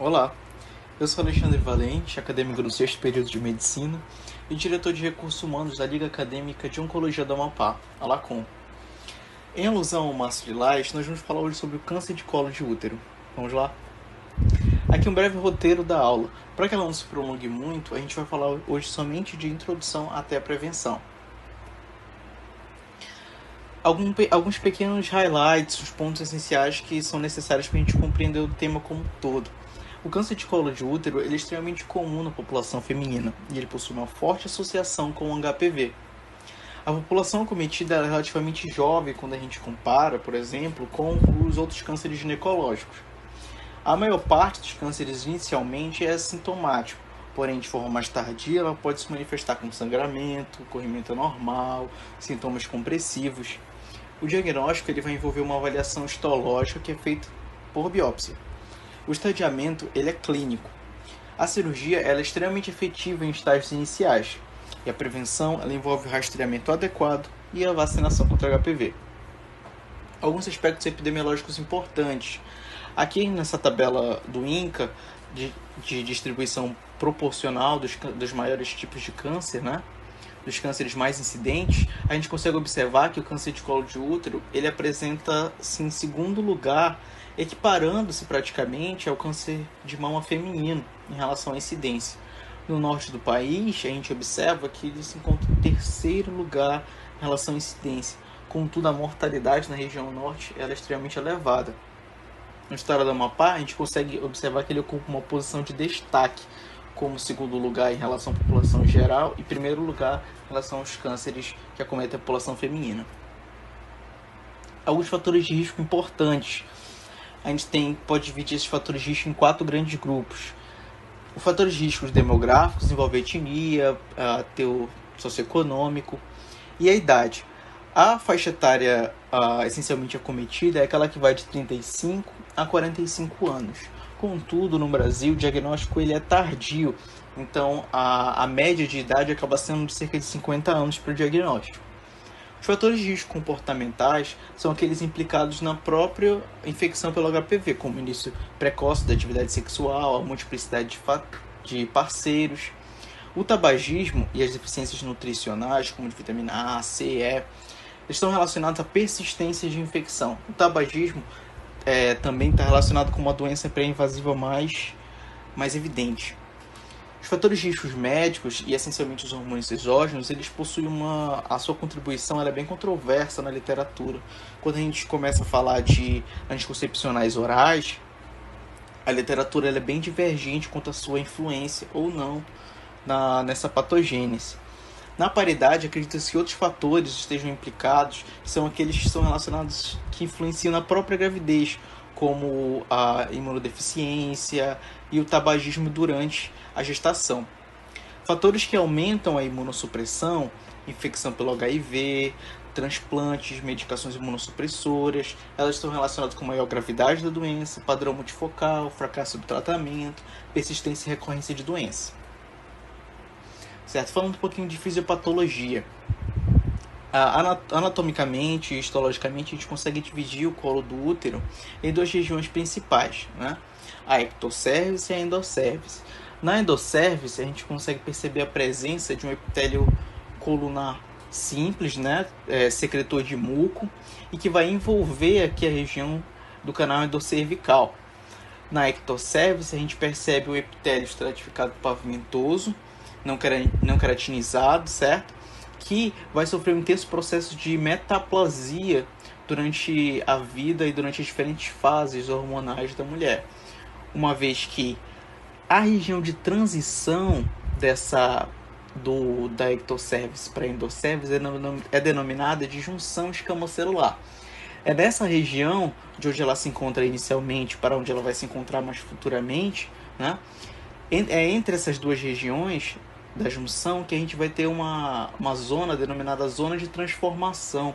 Olá, eu sou Alexandre Valente, acadêmico do sexto período de Medicina e diretor de Recursos Humanos da Liga Acadêmica de Oncologia do Amapá, a LACOM. Em alusão ao Março Lilás, nós vamos falar hoje sobre o câncer de colo de útero. Vamos lá? Aqui um breve roteiro da aula. Para que ela não se prolongue muito, a gente vai falar hoje somente de introdução até a prevenção. Alguns pequenos highlights, os pontos essenciais que são necessários para a gente compreender o tema como um todo. O câncer de colo de útero ele é extremamente comum na população feminina e ele possui uma forte associação com o HPV. A população acometida é relativamente jovem quando a gente compara, por exemplo, com os outros cânceres ginecológicos. A maior parte dos cânceres inicialmente é assintomático, porém de forma mais tardia ela pode se manifestar com sangramento, corrimento anormal, sintomas compressivos. O diagnóstico ele vai envolver uma avaliação histológica que é feita por biópsia. O estadiamento ele é clínico. A cirurgia ela é extremamente efetiva em estágios iniciais e a prevenção ela envolve o rastreamento adequado e a vacinação contra HPV. Alguns aspectos epidemiológicos importantes. Aqui nessa tabela do INCA de distribuição proporcional dos maiores tipos de câncer, né? Dos cânceres mais incidentes, a gente consegue observar que o câncer de colo de útero ele apresenta-se em segundo lugar, equiparando-se praticamente ao câncer de mama feminino em relação à incidência. No norte do país, a gente observa que ele se encontra em terceiro lugar em relação à incidência. Contudo, a mortalidade na região norte ela é extremamente elevada. No estado do Amapá, a gente consegue observar que ele ocupa uma posição de destaque, como segundo lugar em relação à população geral e primeiro lugar em relação aos cânceres que acometem a população feminina. Alguns fatores de risco importantes. A gente pode dividir esses fatores de risco em 4 grandes grupos. Os fatores de risco demográficos envolvem etnia, teor socioeconômico e a idade. A faixa etária essencialmente acometida é aquela que vai de 35 a 45 anos. Contudo, no Brasil, o diagnóstico ele é tardio, então a média de idade acaba sendo de cerca de 50 anos para o diagnóstico. Os fatores de risco comportamentais são aqueles implicados na própria infecção pelo HPV, como o início precoce da atividade sexual, a multiplicidade de parceiros, o tabagismo e as deficiências nutricionais, como de vitamina A, C e E, estão relacionados à persistência de infecção. O tabagismo também está relacionado com uma doença pré-invasiva mais evidente. Os fatores de riscos médicos e essencialmente os hormônios exógenos, eles possuem a sua contribuição ela é bem controversa na literatura. Quando a gente começa a falar de anticoncepcionais orais, a literatura ela é bem divergente quanto à sua influência ou não nessa patogênese. Na paridade, acredita-se que outros fatores estejam implicados, que são aqueles que são relacionados, que influenciam na própria gravidez, como a imunodeficiência e o tabagismo durante a gestação. Fatores que aumentam a imunossupressão, infecção pelo HIV, transplantes, medicações imunossupressoras, elas estão relacionadas com maior gravidade da doença, padrão multifocal, fracasso do tratamento, persistência e recorrência de doença. Certo? Falando um pouquinho de fisiopatologia. Anatomicamente e histologicamente, a gente consegue dividir o colo do útero em 2 regiões principais, né? A ectocervix e a endocervix. Na endocervix, a gente consegue perceber a presença de um epitélio colunar simples, né? Secretor de muco, e que vai envolver aqui a região do canal endocervical. Na ectocervix, a gente percebe o epitélio estratificado pavimentoso, não queratinizado, certo? Que vai sofrer um intenso processo de metaplasia durante a vida e durante as diferentes fases hormonais da mulher. Uma vez que a região de transição da ectocervix para a endocervix é denominada de junção escamocelular. É nessa região de onde ela se encontra inicialmente para onde ela vai se encontrar mais futuramente, né? É entre essas 2 regiões da junção que a gente vai ter uma zona denominada zona de transformação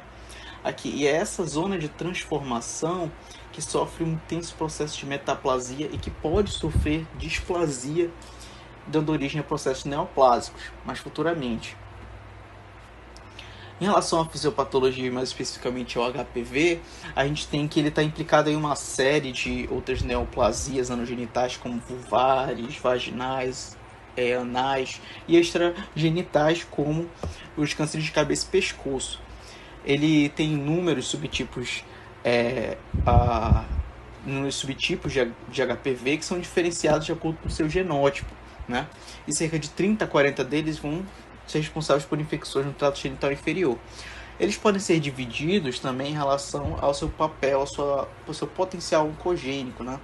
aqui. E é essa zona de transformação que sofre um intenso processo de metaplasia e que pode sofrer displasia, dando origem a processos neoplásicos, mais futuramente. Em relação à fisiopatologia, mais especificamente ao HPV, a gente tem que ele está implicado em uma série de outras neoplasias anogenitais, como vulvares, vaginais, anais e extragenitais, como os cânceres de cabeça e pescoço. Ele tem inúmeros subtipos, nos subtipos de HPV que são diferenciados de acordo com o seu genótipo, né? E cerca de 30 a 40 deles vão ser responsáveis por infecções no trato genital inferior. Eles podem ser divididos também em relação ao seu papel, ao seu potencial oncogênico, né?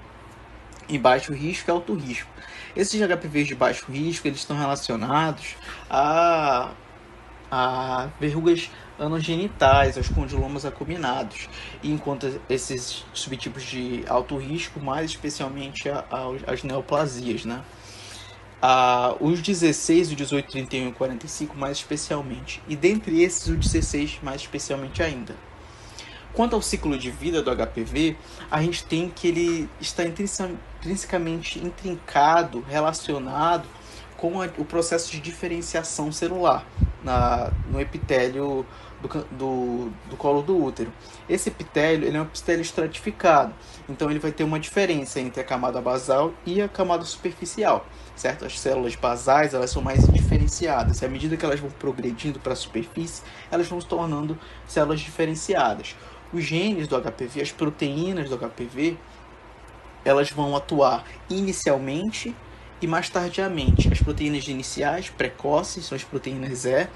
Em baixo risco e alto risco. Esses HPVs de baixo risco, eles estão relacionados a verrugas anogenitais, aos condilomas acuminados, enquanto esses subtipos de alto risco, mais especialmente às neoplasias, né? Os 16, o 18, 31 e 45 mais especialmente, e dentre esses o 16 mais especialmente ainda. Quanto ao ciclo de vida do HPV, a gente tem que ele está intrinsecamente intrincado, relacionado com o processo de diferenciação celular no epitélio do colo do útero. Esse epitélio ele é um epitélio estratificado, então ele vai ter uma diferença entre a camada basal e a camada superficial, certo? As células basais elas são mais diferenciadas, e à medida que elas vão progredindo para a superfície, elas vão se tornando células diferenciadas. Os genes do HPV, as proteínas do HPV, elas vão atuar inicialmente e mais tardiamente. As proteínas iniciais, precoces, são as proteínas E,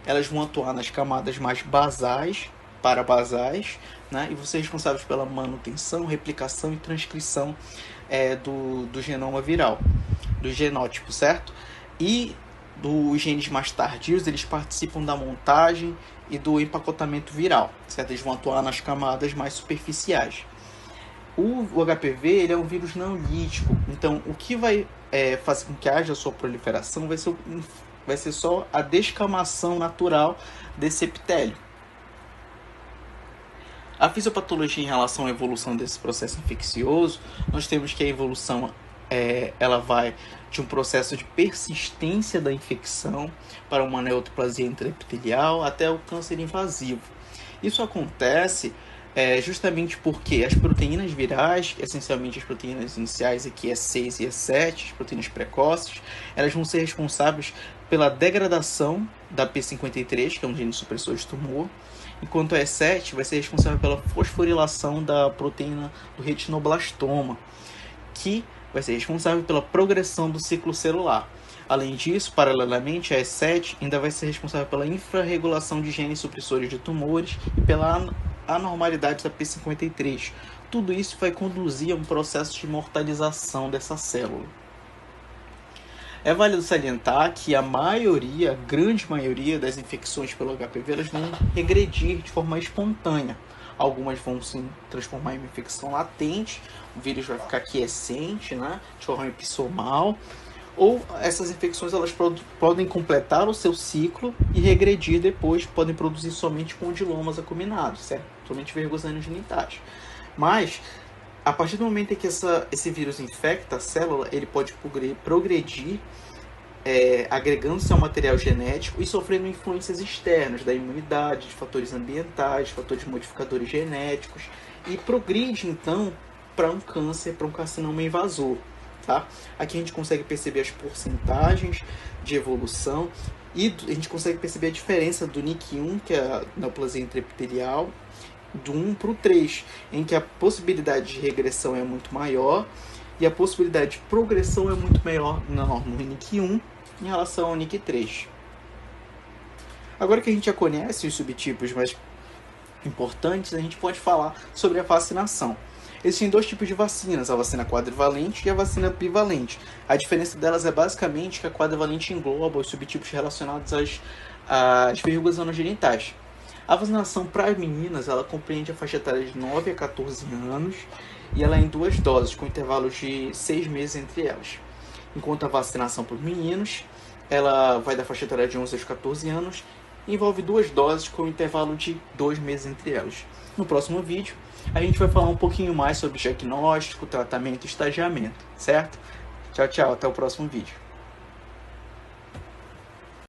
elas vão atuar nas camadas mais basais, parabasais, né? E vão ser responsáveis pela manutenção, replicação e transcrição do genoma viral, do genótipo, certo? E dos genes mais tardios, eles participam da montagem e do empacotamento viral, certo? Eles vão atuar nas camadas mais superficiais. O HPV ele é um vírus não lítico, então o que vai fazer com que haja a sua proliferação vai ser só a descamação natural desse epitélio. A fisiopatologia em relação à evolução desse processo infeccioso, nós temos que a evolução ela vai de um processo de persistência da infecção para uma neoplasia intraepitelial até o câncer invasivo. Isso acontece justamente porque as proteínas virais, essencialmente as proteínas iniciais, aqui E6 e E7, as proteínas precoces, elas vão ser responsáveis pela degradação da P53, que é um gene supressor de tumor, enquanto a E7 vai ser responsável pela fosforilação da proteína do retinoblastoma, que vai ser responsável pela progressão do ciclo celular. Além disso, paralelamente, a E7 ainda vai ser responsável pela infrarregulação de genes supressores de tumores e pela anormalidade da P53. Tudo isso vai conduzir a um processo de mortalização dessa célula. É válido salientar que a grande maioria das infecções pelo HPV elas vão regredir de forma espontânea. Algumas vão se transformar em uma infecção latente, o vírus vai ficar quiescente, né, de forma epissomal, ou essas infecções elas podem completar o seu ciclo e regredir depois, podem produzir somente condilomas acuminados, certo? Somente verrugas anogenitais. Mas, a partir do momento em que esse vírus infecta a célula, ele pode progredir, agregando-se ao material genético e sofrendo influências externas da imunidade, de fatores ambientais, de fatores modificadores genéticos, e progride então para um câncer, para um carcinoma invasor. Tá? Aqui a gente consegue perceber as porcentagens de evolução e a gente consegue perceber a diferença do NIC1, que é a neoplasia intraepitelial, do 1 para o 3, em que a possibilidade de regressão é muito maior e a possibilidade de progressão é muito menor no NIC1 em relação ao NIC3. Agora que a gente já conhece os subtipos mais importantes, a gente pode falar sobre a vacinação. Existem dois tipos de vacinas, a vacina quadrivalente e a vacina bivalente. A diferença delas é basicamente que a quadrivalente engloba os subtipos relacionados às verrugas anogenitais. A vacinação para meninas, ela compreende a faixa etária de 9 a 14 anos e ela é em 2 doses, com intervalos de 6 meses entre elas. Enquanto a vacinação para os meninos, ela vai da faixa etária de 11 aos 14 anos e envolve 2 doses com intervalo de 2 meses entre elas. No próximo vídeo, a gente vai falar um pouquinho mais sobre diagnóstico, tratamento e estagiamento, certo? Tchau, tchau, até o próximo vídeo.